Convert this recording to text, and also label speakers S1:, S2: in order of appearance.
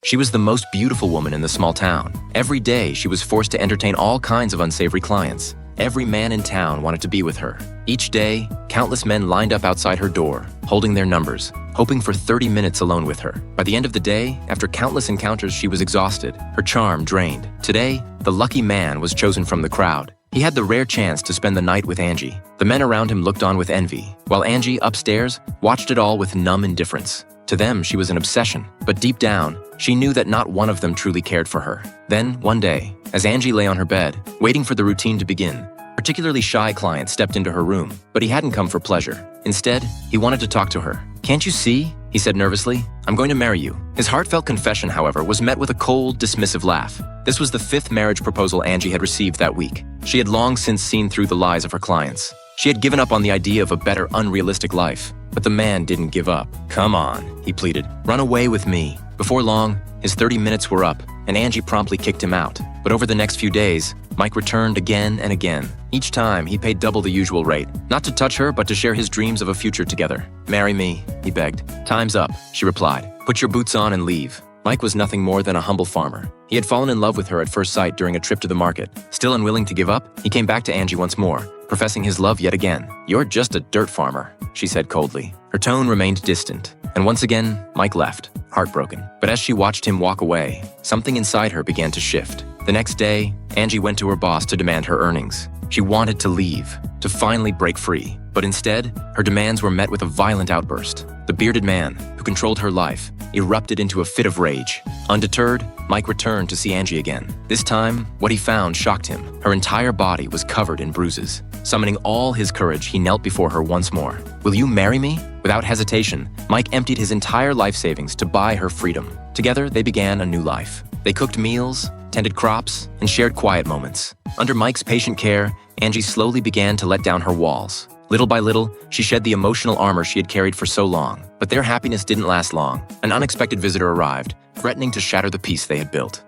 S1: She was the most beautiful woman in the small town. Every day, she was forced to entertain all kinds of unsavory clients. Every man in town wanted to be with her. Each day, countless men lined up outside her door, holding their numbers, hoping for 30 minutes alone with her. By the end of the day, after countless encounters, she was exhausted, her charm drained. Today, the lucky man was chosen from the crowd. He had the rare chance to spend the night with Angie. The men around him looked on with envy, while Angie, upstairs, watched it all with numb indifference. To them, she was an obsession, but deep down, she knew that not one of them truly cared for her. Then, one day, as Angie lay on her bed, waiting for the routine to begin, a particularly shy client stepped into her room, but he hadn't come for pleasure. Instead, he wanted to talk to her. "Can't you see?" he said nervously. "I'm going to marry you." His heartfelt confession, however, was met with a cold, dismissive laugh. This was the 5th marriage proposal Angie had received that week. She had long since seen through the lies of her clients. She had given up on the idea of a better, unrealistic life. But the man didn't give up. "Come on," he pleaded. "Run away with me." Before long, his 30 minutes were up, and Angie promptly kicked him out. But over the next few days, Mike returned again and again. Each time, he paid double the usual rate. Not to touch her, but to share his dreams of a future together. "Marry me," he begged. "Time's up," she replied. "Put your boots on and leave." Mike was nothing more than a humble farmer. He had fallen in love with her at first sight during a trip to the market. Still unwilling to give up, he came back to Angie once more, professing his love yet again. "You're just a dirt farmer," she said coldly. Her tone remained distant, and once again, Mike left, heartbroken. But as she watched him walk away, something inside her began to shift. The next day, Angie went to her boss to demand her earnings. She wanted to leave, to finally break free. But instead, her demands were met with a violent outburst. The bearded man, who controlled her life, erupted into a fit of rage. Undeterred, Mike returned to see Angie again. This time, what he found shocked him. Her entire body was covered in bruises. Summoning all his courage, he knelt before her once more. "Will you marry me?" Without hesitation, Mike emptied his entire life savings to buy her freedom. Together, they began a new life. They cooked meals, tended crops, and shared quiet moments. Under Mike's patient care, Angie slowly began to let down her walls. Little by little, she shed the emotional armor she had carried for so long. But their happiness didn't last long. An unexpected visitor arrived, threatening to shatter the peace they had built.